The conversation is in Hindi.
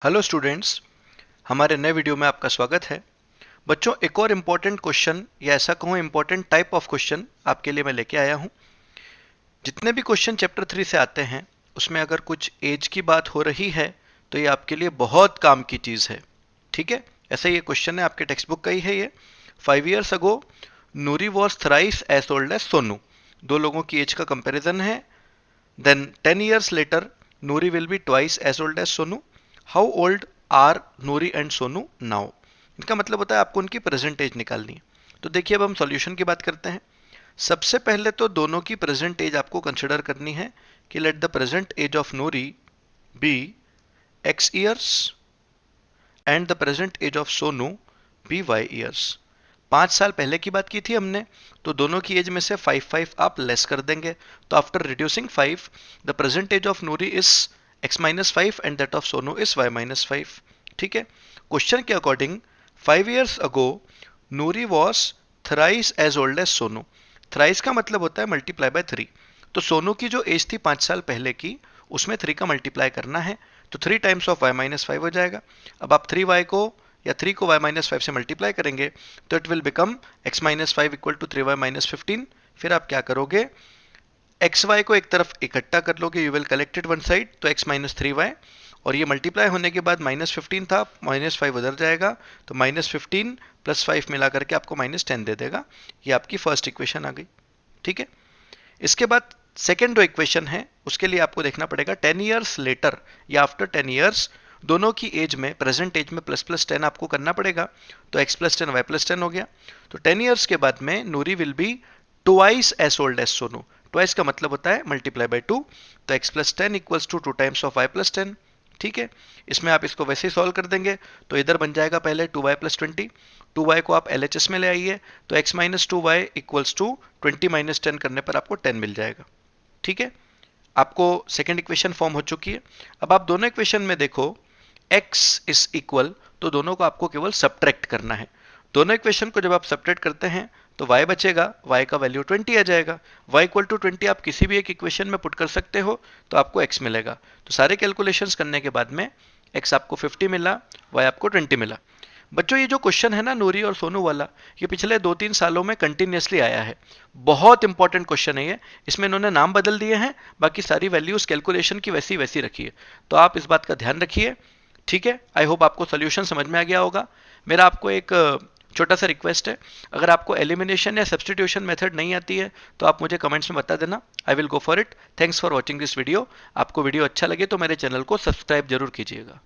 हेलो स्टूडेंट्स, हमारे नए वीडियो में आपका स्वागत है। बच्चों, एक और इम्पोर्टेंट क्वेश्चन या ऐसा कहूँ इम्पोर्टेंट टाइप ऑफ क्वेश्चन आपके लिए मैं लेके आया हूँ। जितने भी क्वेश्चन चैप्टर 3 से आते हैं उसमें अगर कुछ एज की बात हो रही है तो ये आपके लिए बहुत काम की चीज़ है। ठीक है, ऐसा ये क्वेश्चन है, आपके टेक्स्ट बुक का ही है ये। 5 years ago Noori was thrice as old as Sonu. दो लोगों की एज का कंपैरिजन है। Then 10 years later Noori will be twice as old as Sonu. How old are Noori and Sonu now. इनका मतलब होता है आपको उनकी प्रेजेंट एज निकालनी है। तो देखिए, अब हम सॉल्यूशन की बात करते हैं। सबसे पहले तो दोनों की प्रेजेंट एज आपको कंसिडर करनी है कि let the present age of Noori be x years and the present age of Sonu be y years. 5 साल पहले की बात की थी हमने, तो दोनों की एज में से 5 आप लेस कर देंगे। तो after reducing 5 the present age of Noori is x-5 and that of Sonu is y-5। ठीक है, क्वेश्चन के according 5 years ago Noori was thrice as old as Sonu. Thrice का मतलब होता है मल्टीप्लाई बाय 3। तो सोनू की जो एज थी 5 साल पहले की, उसमें 3 का मल्टीप्लाई करना है। तो 3 टाइम्स ऑफ y-5 हो जाएगा। अब आप 3y को या 3 को y-5 से मल्टीप्लाई करेंगे तो it will become x-5 equal to 3y-15। फिर आप क्या करोगे, एक्स वाई को एक तरफ इकट्ठा कर लोगे, you will collect it one side, तो x-3y, और ये मल्टीप्लाई होने के बाद -15 था, -5 उधर जाएगा, तो -15 प्लस 5 मिला करके आपको -10 दे देगा। ये आपकी फर्स्ट इक्वेशन आ गई। ठीक है, इसके बाद सेकेंड जो इक्वेशन है उसके लिए आपको देखना पड़ेगा 10 years लेटर या आफ्टर 10 years दोनों की एज में, प्रेजेंट एज में प्लस प्लस 10 आपको करना पड़ेगा। तो x+10 y+10 हो गया। तो 10 years के बाद में Noori will be twice as old as Sonu. Twice का मतलब होता है मल्टीप्लाई बाय 2। तो x+10 equals to 2 times of y+10। ठीक है, इसमें आप इसको वैसे ही सॉल्व कर देंगे तो इधर बन जाएगा पहले 2y+20। 2y को आप LHS में ले आइए, तो x-2y इक्वल्स टू 20-10 करने पर आपको 10 मिल जाएगा। ठीक है, आपको सेकेंड इक्वेशन फॉर्म हो चुकी है। अब आप दोनों इक्वेशन में देखो, x इज इक्वल, तो दोनों को आपको केवल सब्ट्रैक्ट करना है। दोनों इक्वेशन को जब आप सब्ट्रैक्ट करते हैं तो y बचेगा, y का वैल्यू 20 आ जाएगा। y इक्वल टू 20 आप किसी भी एक इक्वेशन में पुट कर सकते हो तो आपको x मिलेगा। तो सारे कैलकुलेशंस करने के बाद में x आपको 50 मिला, y आपको 20 मिला। बच्चों, ये जो क्वेश्चन है ना नूरी और सोनू वाला, ये पिछले 2-3 सालों में कंटिन्यूसली आया है। बहुत इंपॉर्टेंट क्वेश्चन है ये। इसमें इन्होंने नाम बदल दिए हैं, बाकी सारी वैल्यूज कैलकुलेशन की वैसी वैसी रखी है। तो आप इस बात का ध्यान रखिए। ठीक है, आई होप आपको सोल्यूशन समझ में आ गया होगा। मेरा आपको एक छोटा सा रिक्वेस्ट है, अगर आपको एलिमिनेशन या सब्सटीट्यूशन मेथड नहीं आती है तो आप मुझे कमेंट्स में बता देना, I will go for it. Thanks for watching this video. आपको वीडियो अच्छा लगे तो मेरे चैनल को सब्सक्राइब जरूर कीजिएगा।